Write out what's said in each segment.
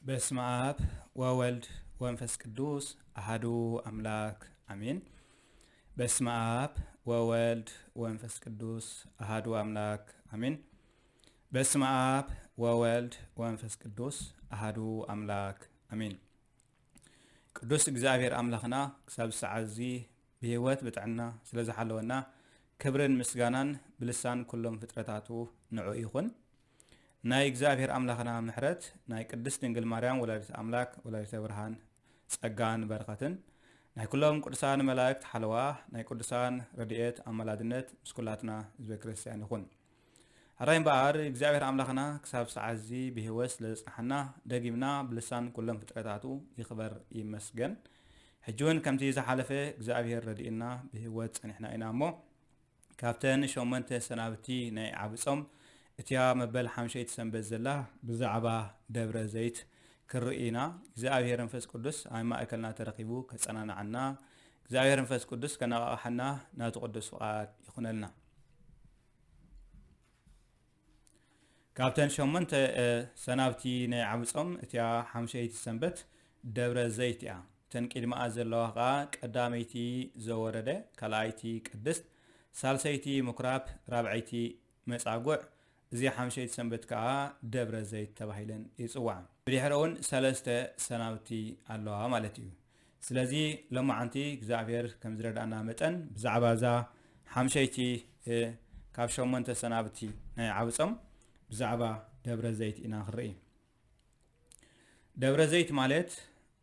በስመ አብ ወወልድ ወመንፈስ ቅዱስ አሐዱ አምላክ አሜን። በስመ አብ ወወልድ ወመንፈስ ቅዱስ አሐዱ አምላክ አሜን። በስመ አብ ወወልድ ወመንፈስ ቅዱስ አሐዱ አምላክ አሜን። ቅዱስ እግዚአብሔር አምላኽና ክሳብ ሰዓት እዚ ብህይወት ብጥዕና ስለዝሓለወና ክብርን ምስጋናን ብልሳን ኩሎም ፍጥረታቱ ንዑ ይኹን። ናይ እግዚአብሔር አምላኽና ምሕረት ናይ ቅድስት ድንግል ማርያም ወላዲት አምላክ ወላዲተ ብርሃን ጸጋን በረኸትን ናይ ኩሎም ቅዱሳን መላእክት ሓለዋ ናይ ቅዱሳን ረድኤት አማላድነት ምስኩላትና ህዝበ ክርስቲያን ይኹን። ሓራይ እምበኣር እግዚአብሔር አምላኽና ክሳብ ሰዓት እዚ ብህይወት ስለዝፅናሐና ደጊምና ብልሳን ኩሎም ፍጥረታቱ ይኽበር ይመስገን። ሕጂ እውን ከምቲ ዝሓለፈ እግዚአብሔር ረድኤና ብህይወት ፀኒሕና ኢና እሞ ካብተን 8 ሰናብቲ ናይ ዓብይ ጾም እቲያ መበል 5 ሰንበት ዘላ ብዛዕባ ደብረ ዘይት ክርኢና እግዚአብሔር መንፈስ ቅዱስ ኣብ ማእከልና ተረኺቡ ከጸናናዓና እግዚአብሔር መንፈስ ቅዱስ ከነቃቅሐና ናቱ ቅዱስ ፍቃድ ይኹነልና። ካብተን 8 ሰናብቲ ናይ ዓብይ ጾም እቲያ 5 ሰንበት ደብረ ዘይት እያ። ተን ቅድሚኣ ዘለዋ ከዓ ቀዳመይቲ ዘወረደ፣ ካልኣይቲ ቅድስት፣ ሳልሰይቲ ምኩራብ፣ ራብዓይቲ መጻጉዕ እዚ 5 ሰንበት ከዓ ደብረ ዘይት ተባሂለን ይጽዋዕ። ብድሕሪውን 3 ሰናብቲ ኣለዋ ማለት እዩ። ስለዚ ሎማዓንቲ እግዚአብሔር ከም ዝረዳእና መጠን ብዛዕባ እዛ 5 ካብ 8 ሰናብቲ ናይ ዓብይ ጾም ብዛዕባ ደብረ ዘይት ኢና ንርኢ። ደብረ ዘይት ማለት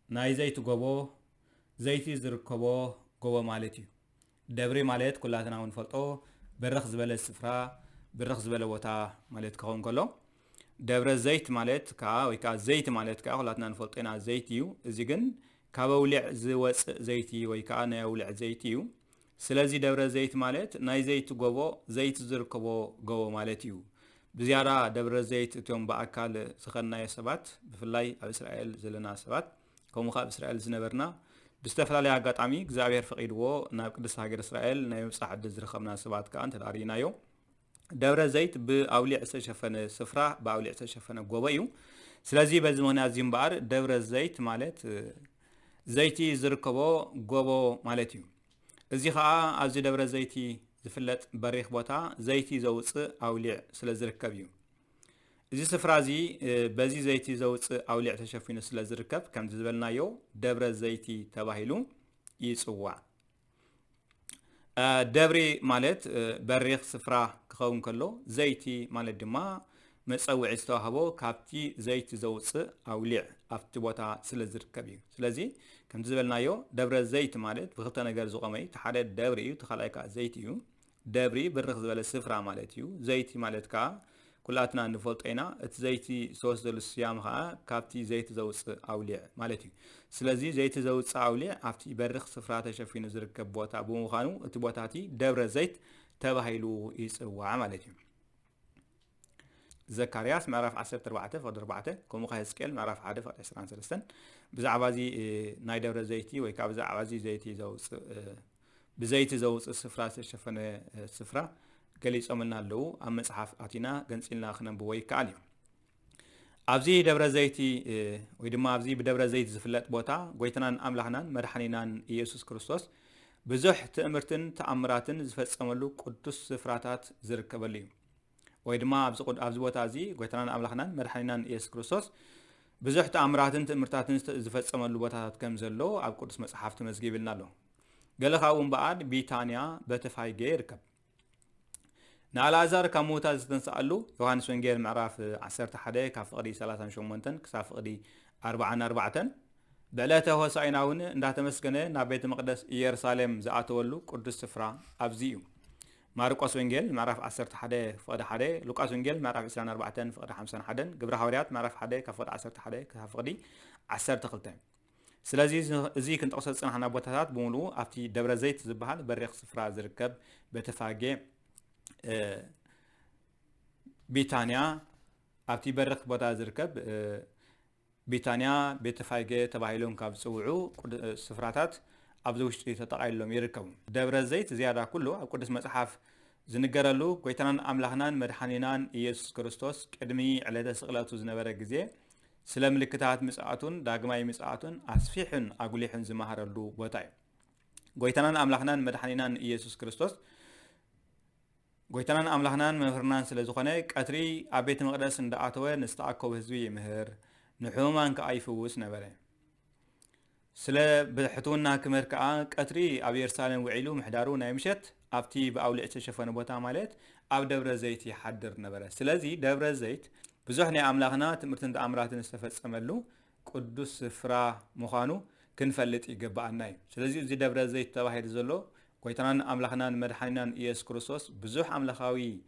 ናይ ዘይት ጎቦ፣ ዘይቲ ዝርከቦ ጎቦ ማለት እዩ። ደብሪ ማለት ኩላትና እውን ፈልጦ በረኽ ዝበለ ስፍራ ብርኽ ዝበለ ቦታ ማለት ክኸውን ከሎ ደብረ ዘይት ማለት ከዓ ወይ ከዓ ዘይቲ ማለት ከዓ ኩላትና ንፈልጦ ኢና ዘይቲ እዩ። እዚ ግን ካብ ኣውሊዕ ዝወፅእ ዘይቲ ወይ ከዓ ናይ ኣውሊዕ ዘይቲ እዩ። ስለዚ ደብረ ዘይት ማለት ናይ ዘይቲ ጎቦ፣ ዘይቲ ዝርከቦ ጎቦ ማለት እዩ። ብዝያዳ ደብረ ዘይት እቶም ብኣካል ዝኸድናዮ ሰባት ብፍላይ ኣብ እስራኤል ዘለና ሰባት ከምኡ ከዓ ኣብ እስራኤል ዝነበርና ብዝተፈላለየ ኣጋጣሚ እግዚአብሔር ፈቂድዎ ናብ ቅድስቲ ሃገር እስራኤል ናይ ምብፃሕ ዕድል ዝረኸብና ሰባት ከዓ እንተዳሪናዮ ደብረ ዘይት ብኣውሊዕ ዝተሸፈነ ስፍራ ብኣውሊዕ ዝተሸፈነ ጎቦ እዩ። ስለዚ በዚ ምክንያት እዚ እምበኣር ደብረ ዘይት ማለት ዘይቲ ዝርከቦ ጎቦ ማለት እዩ። እዚ ከዓ ኣብዚ ደብረ ዘይቲ ዝፍለጥ በሪኽ ቦታ ዘይቲ ዘውፅእ ኣውሊዕ ስለ ዝርከብ እዩ። እዚ ስፍራ እዚ በዚ ዘይቲ ዘውፅእ ኣውሊዕ ተሸፊኑ ስለ ዝርከብ ከምዚ ዝበልናዮ ደብረ ዘይቲ ተባሂሉ ይጽዋዕ። ደብሪ ማለት በሪኽ ስፍራ ክኸውን ከሎ ዘይቲ ማለት ድማ መፀውዒ ዝተዋህቦ ካብቲ ዘይቲ ዘውፅእ ኣውሊዕ ኣብቲ ቦታ ስለ ዝርከብ እዩ። ስለዚ ከምቲ ዝበልናዮ ደብረ ዘይት ማለት ብክልተ ነገር ዝቆመ እዩ። እቲ ሓደ ደብሪ እዩ፣ እቲ ካልኣይ ከዓ ዘይቲ እዩ። ደብሪ ብርኽ ዝበለ ስፍራ ማለት እዩ። ዘይቲ ማለት ከዓ ኩላትና ንፈልጦ ኢና እቲ ዘይቲ ዝተወሰደሉ ስያሜ ከዓ ካብቲ ዘይቲ ዘውፅእ ኣውሊዕ ማለት እዩ። ስለዚ ዘይቲ ዘውፅእ ኣውሊዕ ኣብቲ በሪኽ ስፍራ ተሸፊኑ ዝርከብ ቦታ ብምዃኑ እቲ ቦታ እቲ ደብረ ዘይት ተባሂሉ ይጽዋዕ ማለት እዩ። ዘካርያስ ምዕራፍ 14 ፍቅዲ 4 ከምኡ ከዓ ሕዝቅኤል ምዕራፍ 1 ፍቅዲ 23 ብዛዕባ እዚ ናይ ደብረ ዘይቲ ወይ ከዓ ብዛዕባ እዚ ዘይቲ ዘውፅእ ብዘይቲ ዘውፅእ ስፍራ ዝተሸፈነ ስፍራ ገሊፆምልና ኣለዉ። ኣብ መጽሓፍ ኣቲና ገንፂልና ክነንብቦ ይከኣል እዩ። ኣብዚ ደብረ ዘይቲ ወይ ድማ ኣብዚ ብደብረ ዘይት ዝፍለጥ ቦታ ጎይትናን ኣምላኽናን መድሓኒናን ኢየሱስ ክርስቶስ ብዙሕ ትእምርትን ተኣምራትን ዝፈጸመሉ ቅዱስ ስፍራታት ዝርከበሉ እዩ። ويدما أبز بوتا زي قويتنا أملاخنا مدحننا إيسوس كريستوس بزح تأمراتن تأمرتاتن زفت سملو بوتات كم زلو أب قدس مصحف تمزجيب لنا له قال خاون بعد بيتانيا بتفاي يركب نالازار كموتا زتنسألو يوحنس ونجيل معراف 11 كفقدي 38 كسافقدي 44 بلاته هو سايناون اندات مسكنه نا بيت مقدس يرسالم زاتولو قدس سفرا ابزيو مارقس ونجيل معراف 11 فقد 1 لوقاس ونجيل معراف 24 فقد 51 جبر حواريات معراف 1 كفقد 11 كفقدي 12 سلازي زي كنت قصد صنحنا بوتات بمولو افتي دبر زيت زبحال بريق سفرا زركب بتفاجئ بيتانيا أبتي برق بوتا زركب بيتانيا بيتفايجة تبايلهم كاب سوعو سفراتات أبزوش تتقايلهم يركبون دبر الزيت زيادة كله أو قدس مصحف زنقرلو كويتنان أملاخنان مدحانينان إيسوس كريستوس قدمي على تسقلاتو زنبرا جزي سلام لكتات مساعتون داقماي مساعتون أسفيحن أقوليحن زمهرلو بوتاي كويتنان أملاخنان مدحانينان إيسوس كريستوس قويتنا أملاخنان مهرنان سلزخانة قطري أبيت مقدس ندعاتوه نستعكو هزوي مهر نحومان كأيفوس نبره سلا بحتونا كمركعا قطري أبي يرسالن وعيلو محدارو نايمشت أبتي بأولئ تشفن بوتا مالت أب دبر زيت يحدر نبره سلازي دبر زيت بزحني أملاخنا تمرتن أمرات نستفدس أملو قدس سفرا مخانو كنفلت يقبعنا سلازي زي دبر زيت تواحد زلو كويتنان أملاخنان مدحانينان إيسوس كريستوس بزح أملاخاوي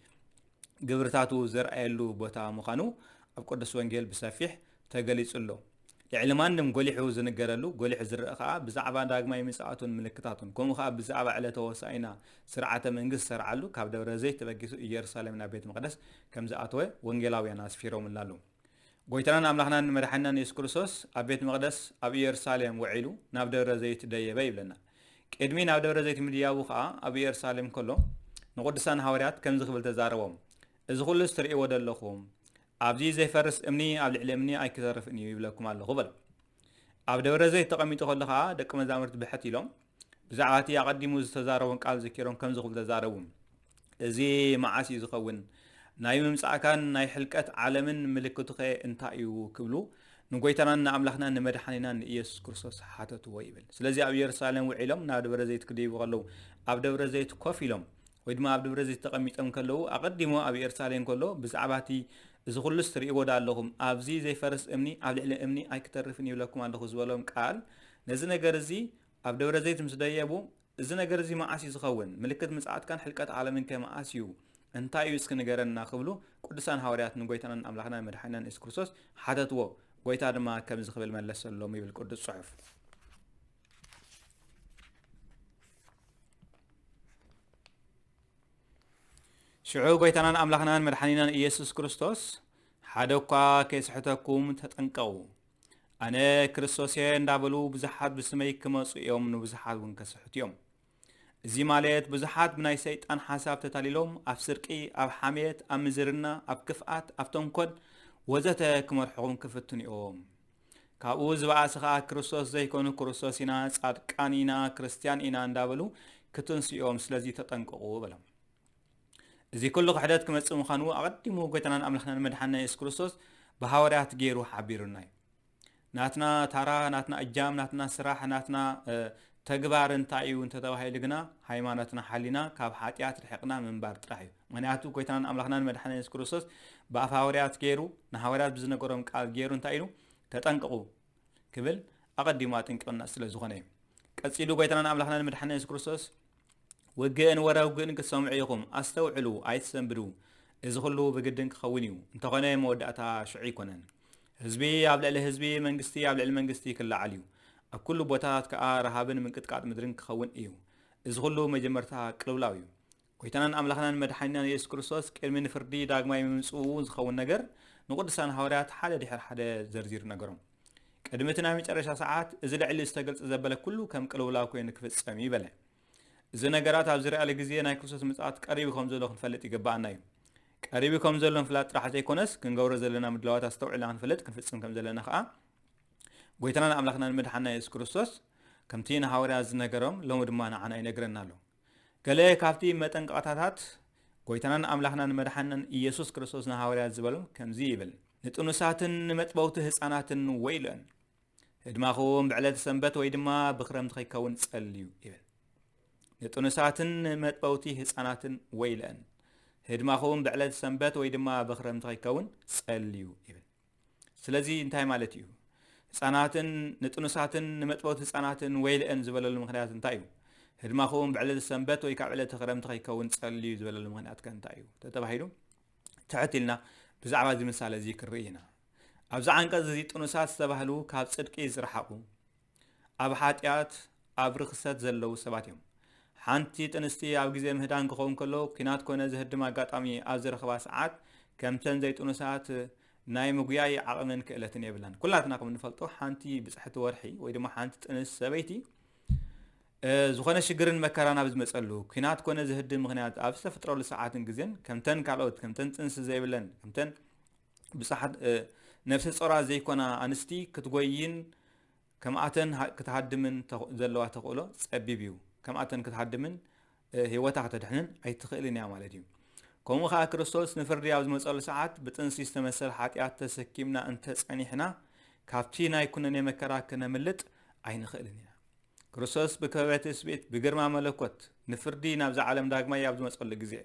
قبرتاتو زرعيلو بوتا مخانو أب قدس وانجيل بسافيح تقليص له يعلمان نم قوليحو زنقرلو قوليح زرقا بزعبا داقماي مساعتون ملكتاتون كومو خاب بزعبا على توسعينا سرعة منقص سرعلو كاب دورة زيت تبقيسو يرسالمنا بيت مقدس كم زعتوه وانجيلاويا ناس فيرو من لالو قويتنان أملاخنان مدحانينان إيسوس كريستوس أب بيت مقدس أب يرسالم وعيلو ناب دورة زيت دايبا يبلنا قدمين عبد الرزاق مدياو خا ابي يرسالم كله نقدسان حواريات كم زخبل تزاربهم اذ كل استرئ ودلخهم ابزي زي فرس امني اب العلمني اي كزرفني يبلكم الله قبل عبد الرزاق تقميط كله خا دق مزامرت بحتيلهم بزعاتي يقدموا تزاربون قال ذكرهم كم زخبل تزاربهم ازي معاسي زخون ناي ممصاكان ناي حلقت عالمن ملكتو انتايو كبلو نقويتنا أملاخنا نمدحانينا إيسوس كريستوس حاتتو ويبل سلازي أب يرسالم وعلم نا دبر زيت كديبو قالو أب دبر زيت كوفيلم ويدما أب دبر زيت تقميطم كلو أقدمو أب يرسالم كلو بزعباتي إذا خلص تريقو دالهم أبزي زي فرس أمني أب لعل أمني أي كترفني ولكم عند خزوالهم قال نزنا جرزي أب دبر زيت مسدايبو إذا جرزي ما عسي زخون ملكت مساعد كان حلقات عالمين كما عسيو انتايو يسكن جرنا قبلو قدسان حواريات نقويتنا أملاخنا مدحانينا إيسوس كريستوس حاتتو ويتاد ما كم زخبل ملس اللومي بالقدس الصحف شعو قويتنا أملاخنا مدحانينا إيسوس كريستوس حدوكا كيسحتكم تتنقو أنا كريستوسي ندابلو بزحات بسمي كمصو يوم نبزحات ونكسحت يوم زي ماليت بزحات بناي سيطان حساب تتاليلوم أف سرقي أف حميت أف مزرنا أف كفات أف تنكد وزتا كمرحوم كفتن يوم كاوز باسخا كريستوس زي كونو كريستوسينا صادقانينا كريستيان إنا ندابلو كتنس يوم سلازي تطنققو بلام زي كل وحدات كمص مخانو اقدمو قيتنا املخنا مدحنا إيسوس كريستوس بحواريات غيرو حبيرناي ناتنا تارا ناتنا اجام ناتنا سراح ناتنا تغبار انتايو انت تباهيلغنا هايماناتنا حالينا كاب حاتيات رحقنا منبار طراحي منياتو قيتنا املخنا مدحنا إيسوس كريستوس بافاوريات غيرو نحواريات بزنقرم قال غيرو انتايو تطنققو كبل أقدمات إنكنا سلزخانة كسيدو قيتنا أملاخنا مدحنا إيسوس كريستوس وجن ورا وجن كسمعيكم أستوعلو عيسنبرو إذا خلو بجدن خوينيو انتقنا مودعتا شعي كونن حزبي عبد الحزبي منجستي عبد المنجستي كل عليو أكل بوتات كأرهابن من قطعة مدرن خوين إيو إذا خلو مجمرتها كلولاويو قيتنا أملاخنا مدحنا إيسوس كريستوس كلمة فردي داغما يمسؤون خوين نجر نقول سان حوارات حالة دحر حدا زرزير نجرم قدمتنا ميچرشا ساعات إذا لعل استقلت زبل كله كم كلولا كوين كفصم يبلا إذا نجارات أبزر على جزية نايكوسس مساعات قريب خمس زلون فلت يجبعنا يوم قريب خمس زلون فلت راح تيكونس كنجور زلنا مدلوات استوعب عن فلت كنفصم كم زلنا خاء قويتنا أملاخنا مدحنا إيسوس كريستوس كم تينا حواري أز نجرم لو مدمانا عنا ينجرنا له قال كافتي متن قطعات ጎይታናን አምላኽናን መድኃኒናን ኢየሱስ ክርስቶስና ሐዋርያት ዝበሎም ከምዚ ይብል ንጥኑሳትን ንመጥበውቲ ህፃናትን ወይለን ህድማኹም ብዕለት ሰንበት ወይ ድማ ብክረምቲ ከይከውን ጸልዩ ይብል ንጥኑሳትን ንመጥበውቲ ህፃናትን ወይለን ህድማኹም ብዕለት ሰንበት ወይ ድማ ብክረምቲ ከይከውን ጸልዩ ይብል ስለዚ እንታይ ማለት እዩ ህፃናትን ንጥኑሳትን ንመጥበውቲ ህፃናትን ወይለን ዝበለሉ ምክንያት እንታይ እዩ ህድማኹም ብዕለት ሰንበት ወይ ካብ ዕለት ክረምቲ ከይከውን ጸልዩ ዝበለሉ ምክንያት እንታይ እዩ ተተባሂሉ ትሕቲልና ብዛዕባ እዚ ምሳሌ እዚ ክርኢና ኣብዚ አንቀጽ እዚ ጥኑሳት ዝተባህሉ ካብ ጽድቂ ዝረሓቁ ኣብ ሓጢአት ኣብ ርክሰት ዘለው ሰባት እዮም ሓንቲ ጥንስቲ ኣብ ግዜ ምህዳን ክኸውን ከሎ ኩናት ኮነ ዝህድም አጋጣሚ ኣብ ዝረኸባ ሰዓት ከምተን ዘይጥኑሳት ናይ ምግያይ ዓቕምን ክእለትን የብላን ኩላትና ከም እንፈልጦ ሓንቲ ብፅሕቲ ወርሒ ወይ ድማ ሓንቲ ጥንስ ሰበይቲ ዝኾነ ሽግርን መከራን ኣብ ዝመፀሉ ኩናት ኮነ ዝህድም ምክንያት ኣብ ዝተፈጥረሉ ሰዓትን ግዜን ከምተን ካልኦት ከምተን ጥንስ ዘይብለን ከምተን ብፅሓት ነፍሲ ጾራ ዘይኮና አንስቲ ክትጎይን ከምኣተን ክትሃድምን ዘለዋ ተኽእሎ ፀቢብ እዩ ከምኣተን ክትሃድምን ህይወታ ክትድሕንን ኣይትኽእልን እያ ማለት እዩ ከምኡ ከዓ ክርስቶስ ንፍርዲ ኣብ ዝመፀሉ ሰዓት ብጥንሲ ዝተመሰለ ሓጢአት ተሰኪምና እንተፀኒሕና ካብቲ ናይ ኩነኔ መከራ ክነምልጥ ኣይንኽእልን ኢና ክርስቶስ ብክበበ ትስብእት ብግርማ መለኮት ንፍርዲ ናብዚ ዓለም ዳግማይ ኣብ ዝመፀሉ ግዜ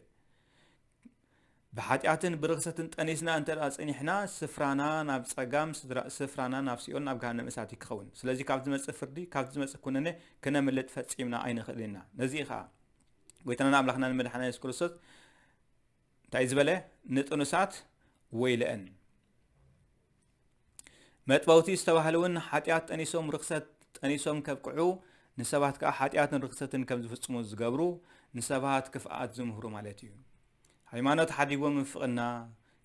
بحاتياتن برغستن تنيسنا أنت أصنيحنا سفرانا ناب صقام سفرانا ناب سيون ناب جهنم إساتي كخون سلازي كابد مسافر فردي كابد مسافر كوننا كنا ملت فتسيمنا عين خلينا نزيخا قلتنا نعم لحنا المدحنا يسكرسوس تعيز بله نتونسات ويلأن متبوتي استوهلون حاتيات أنيسوم رغست أنيسوم كبقعو نسبات كحاتيات رغستن كم زفتموز جبرو نسبات كفاءات زمهرو مالتيو ሃይማኖት ሓዲጎም ፍቅና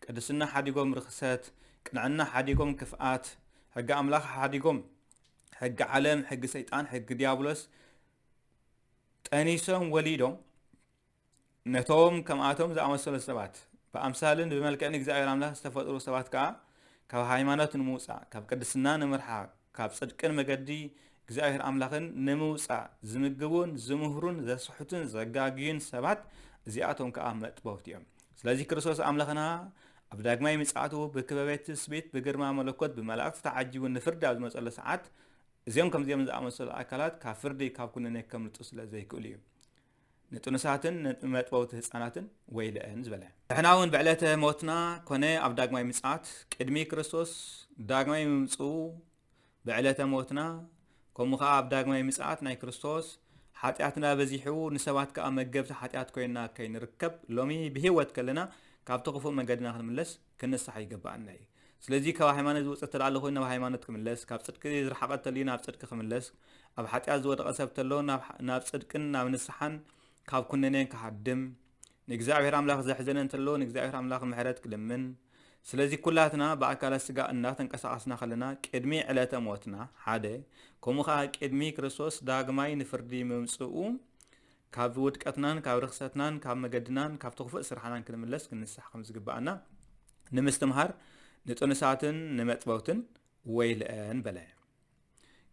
ቅድስና ሓዲጎም ርክሰት ቅንዕና ሓዲጎም ክፍአት ሕጊ አምላኽ ሓዲጎም ሕጊ ዓለም ሕጊ ሰይጣን ሕጊ ዲያብሎስ ጠኒሶም ወሊዶም ነቶም ከምኣቶም ዝኣመሰሉ ሰባት ብኣምሳልን ብመልክዕን እግዚአብሔር አምላኽ ዝተፈጥሩ ሰባት ከዓ ካብ ሃይማኖት ንምውፃእ ካብ ቅድስና ንምርሓቅ ካብ ጽድቅን መገዲ እግዚአብሔር አምላኽን ንምውፃእ ዝምግቡን ዝምህሩን ዘስሑትን ዘጋግዩን ሰባት እዚኣቶም ከዓ መጥበውቲ እዮም ስለዚህ ክርስቶስ አምላኽና ኣብ ዳግማይ ምጽአቱ ብክበበት ስቤት ብግርማ መለኮት ብመላእክት ተዓጅቡ ንፍርድ ኣብ ዝመጸለ ሰዓት እዚኦም ከምዚኦም ዝኣመሰሉ አካላት ካብ ፍርዲ ካብ ኩነኔ ከምልጡ ስለዘይክእሉ እዩ ንጥኑሳትን መጥበውቲ ህፃናትን ወይልአን ዝበለ ንሕና እውን ብዕለተ ሞትና ኮነ ኣብ ዳግማይ ምጽአት ቅድሚ ክርስቶስ ዳግማይ ምምጽኡ ብዕለተ ሞትና ከምኡ ከዓ ኣብ ዳግማይ ምጽአት ናይ ክርስቶስ ሓጢአትና በዚሑ ንሰባት ከዓ መገብቲ ሓጢአት ኮይና ከይንርከብ ሎሚ ብህይወት ከለና ካብ ተኽፉ መንገድና ክንምለስ ክንስሓ ይግባአና እዩ ስለዚ ካብ ሃይማኖት ዝውፅእ ተላለ ኮይና ኣብ ሃይማኖት ክምለስ ካብ ጽድቂ ዝረሓቐት ተልዩ ናብ ጽድቂ ክምለስ ኣብ ሓጢአት ዝወደቐ ሰብ ተሎ ናብ ጽድቅን ናብ ንስሓን ካብ ኩነኔን ክሓድም ንእግዚአብሔር አምላኽ ዘሕዘነ እንተሎ ንእግዚአብሔር አምላኽ ምሕረት ክልምን ስለዚ ኩላትና በአካላት ስጋ እናተንቀሳቀስና ከለና ቅድሚ ዕለተ ሞትና ሓደ ከምኡ ከዓ ቅድሚ ክርስቶስ ዳግማይ ንፍርዲ ምምጽኡ ካብ ውድቀትናን ካብ ርክሰትናን ካብ መገድናን ካብ ተኽፉእ ስራሕናን ክንምለስ ክንስሕ ከም ዝግባአና ንምስትምሃር ንጥኑሳትን ንመጥበውትን ወይልአን በለ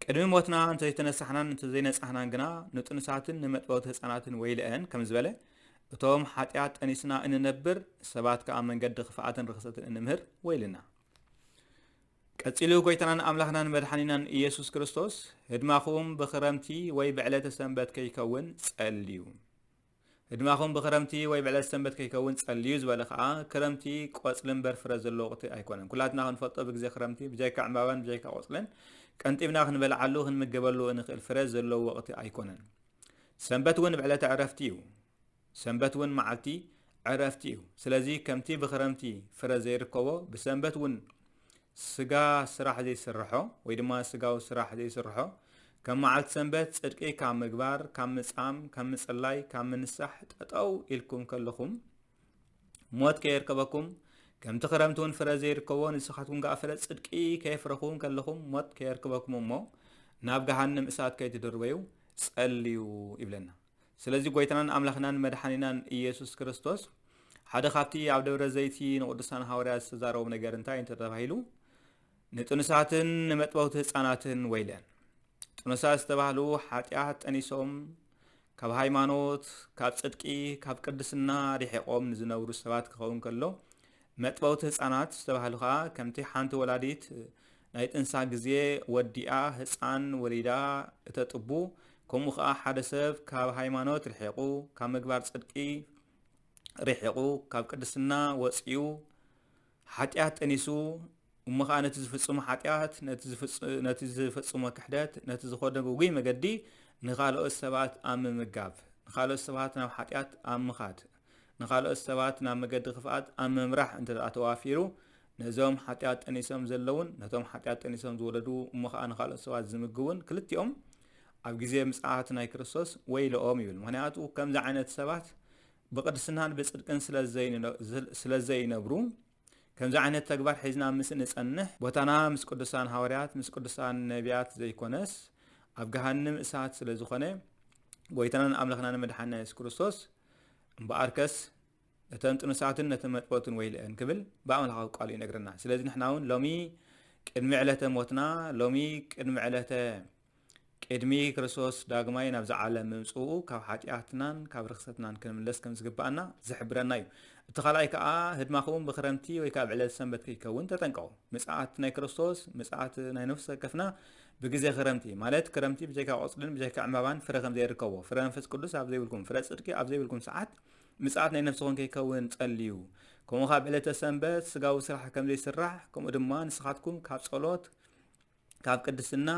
ቅድሚ ሞትና እንተይተነሳሕናን እንተዘይነጻሕናን ግና ንጥኑሳትን ንመጥበውቲ ህፃናትን ወይልአን ከም ዝበለ እቶም ሓጢአት ጠኒስና እንነብር ሰባት ከዓ መንገዲ ክፍአትን ርክሰትን እንምህር ወይልና ቀፂሉ ጎይታናን አምላኽናን መድኃኒናን ኢየሱስ ክርስቶስ ህድማኹም ብክረምቲ ወይ ብዕለተ ሰንበት ከይከውን ጸልዩ ህድማኹም ብክረምቲ ወይ ብዕለተ ሰንበት ከይከውን ጸልዩ ዝበለ ከዓ ክረምቲ ቆጽልን በርፍረ ዘለዎ ወቅቲ ኣይኮነን ኩላትና ክንፈልጦ ብግዜ ክረምቲ ብጀይካ ዕምባባን ብጀይካ ቆጽልን ቀንጢብና ክንበልዓሉ ክንምገበሉ እንኽእል ፍረ ዘለዎ ወቅቲ ኣይኮነን ሰንበት እውን ብዕለተ ዕረፍቲ እዩ ሰንበት እውን መዓልቲ ዕረፍቲ እዩ ስለዚ ከምቲ ብክረምቲ ፍረ ዘይርከቦ ብሰንበት እውን ስጋ ስራሕ ዘይስርሖ ወይ ድማ ስጋው ስራሕ ዘይስርሖ ከም መዓልቲ ሰንበት ጽድቂ ካብ ምግባር ካብ ምጻም ካብ ምጽላይ ካብ ምንሳሕ ጠጠው ኢልኩም ከለኹም ሞት ከይርከበኩም ከምቲ ክረምቲ እውን ፍረ ዘይርከቦ ንስኻትኩም ከዓ ፍረ ጽድቂ ከይፍረኹም ከለኹም ሞት ከይርከበኩም እሞ ናብ ገሃነም እሳት ከይትድርበዩ ጸልዩ ይብለና ስለዚህ ጎይታናን አምላኽናን መድኃኒናን ኢየሱስ ክርስቶስ ሓደ ካብቲ ኣብ ደብረ ዘይቲ ንቅዱሳን ሐዋርያት ዝተዛረቡ ነገር እንታይ እንተተባሂሉ ንጥኑሳትን ንመጥበውቲ ህፃናትን ወይልአን ጥኑሳት ዝተባህሉ ሓጢአት ጠኒሶም ካብ ሃይማኖት ካብ ጽድቂ ካብ ቅድስና ሪሒቆም ንዝነብሩ ሰባት ክኸውን ከሎ መጥበውቲ ህፃናት ዝተባህሉ ከዓ ከምቲ ሓንቲ ወላዲት ናይ ጥንሳ ግዜ ወዲኣ ህፃን ወሊዳ እተጥቡ ከምኡ ከዓ ሓደ ሰብ ካብ ሃይማኖት ርሒቁ ካብ ምግባር ጽድቂ ርሒቁ ካብ ቅድስና ወፂኡ ሓጢአት ጠኒሱ እሞ ከዓ ነቲ ዝፍጽሞ ሓጢአት ነቲ ዝፍጽሞ ክሕደት ነቲ ዝኸደ ጉጉይ መገዲ ንኻልኦት ሰባት ኣብ ምምጋብ ንኻልኦት ሰባት ናብ ሓጢአት ኣብ ምኻድ ንኻልኦት ሰባት ናብ መገዲ ክፍኣት ኣብ ምምራሕ እንተደኣ ተዋፊሩ ነዞም ሓጢአት ጠኒሶም ዘለውን ነቶም ሓጢአት ጠኒሶም ዝወለዱ እሞ ከዓ ንኻልኦት ሰባት ዝምግቡን ክልቲኦም ኣብ ግዜ ምጽኣት ናይ ክርስቶስ ወይልኦም ይብል። ምክንያቱ ከምዚ ዓይነት ሰባት ብቅድስናን ብጽድቅን ስለዘይነብሩ ከምዚ ዓይነት ተግባር ሒዝና ምስ ንጸንሕ ቦታና ምስ ቅዱሳን ሐዋርያት ምስ ቅዱሳን ነቢያት ዘይኮነስ ኣብ ገሃነም እሳት ስለዝኾነ ጎይታናን ኣምላኽናን መድሓኒና ኢየሱስ ክርስቶስ እምበኣርከስ ነተን ጥኑሳትን ነተን መጥፎትን ወይልአን ክብል ብኣምላኻዊ ቃሉ ይነግረና። ስለዚ ንሕና እውን ሎሚ ቅድሚ ዕለተ ሞትና ሎሚ ቅድሚ ክርስቶስ ዳግማይ ናብ ዝዓለም ምምጽኡ ካብ ሓጢአትናን ካብ ርክሰትናን ክንምለስ ከም ዝግባአና ዝሕብረና እዩ። እቲ ካልኣይ ከዓ ህድማኹም ብክረምቲ ወይ ካብ ዕለት ሰንበት ከይከውን ተጠንቀቁ። ምጽኣት ናይ ክርስቶስ ምጽኣት ናይ ነፍሲ ወከፍና ብግዜ ክረምቲ ማለት ክረምቲ ብዘይካ ቆጽልን ብዘይካ ዕምባባን ፍረ ከም ዘይርከቦ ፍረ መንፈስ ቅዱስ ኣብ ዘይብልኩም ፍረ ጽድቂ ኣብ ዘይብልኩም ሰዓት ምጽኣት ናይ ነፍስኹም ከይከውን ጸልዩ። ከምኡ ካብ ዕለተ ሰንበት ስጋዊ ስራሕ ከም ዘይስራሕ ከምኡ ድማ ንስኻትኩም ካብ ጸሎት ካብ ቅድስና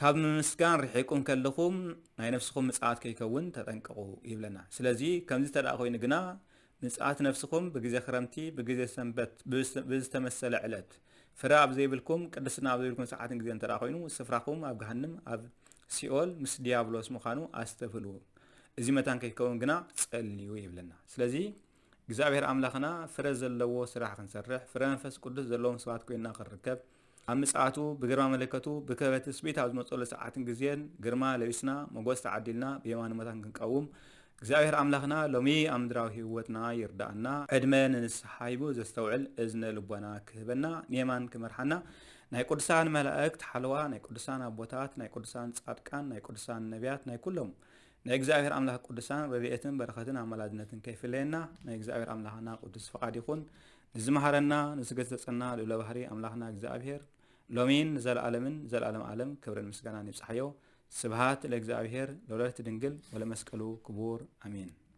ካብ ምምስጋን ርሒቁም ከለኹም ናይ ነፍስኹም ምጽኣት ከይከውን ተጠንቀቁ ይብለና። ስለዚ ከምዚ ተደኣ ኮይኑ ግና ምጽኣት ነፍስኹም ብግዜ ክረምቲ ብግዜ ሰንበት ብዝተመሰለ ዕለት ፍረ ኣብ ዘይብልኩም ቅድስና ኣብ ዘይብልኩም ሰዓትን ግዜ እንተደኣ ኮይኑ ስፍራኹም ኣብ ገሃነም ኣብ ሲኦል ምስ ዲያብሎስ ምዃኑ ኣስተፍሉ። እዚ መታን ከይከውን ግና ጸልዩ ይብለና። ስለዚ እግዚአብሔር ኣምላኽና ፍረ ዘለዎ ስራሕ ክንሰርሕ ፍረ መንፈስ ቅዱስ ዘለዎም ሰባት ኮይና ክንርከብ ኣብ ምጽኣቱ ብግርማ መለከቱ ብክብረት ትስብእት ኣብ ዝመጸሉ ሰዓትን ግዜን ግርማ ለቢስና ሞገስ ተዓዲልና ብየማኑ መታን ክንቀውም እግዚአብሔር ኣምላኽና ሎሚ ኣብ ምድራዊ ህይወትና ይርዳእና ዕድመ ንንስሓ ሂቡ ዘስተውዕል እዝነ ልቦና ክህበና ንየማን ክመርሓና ናይ ቅዱሳን መላእክት ሓለዋ ናይ ቅዱሳን ኣቦታት ናይ ቅዱሳን ጻድቃን ናይ ቅዱሳን ነቢያት ናይ ኩሎም ናይ እግዚአብሔር ኣምላኽ ቅዱሳን ረድኤትን በረኸትን ኣመላድነትን ከይፍለየና ናይ እግዚአብሔር ኣምላኽና ቅዱስ ፈቃድ ይኹን። ንዝመሃረና ንዝገሰጸና ልዑለ ባህሪ ኣምላኽና እግዚአብሔር ሎሚን ዘለዓለምን ዘለዓለም ዓለም ክብርን ምስጋናን ይብጽሕዮ። ስብሃት ለእግዚአብሔር ለወላዲቱ ድንግል ወለመስቀሉ ክቡር አሜን።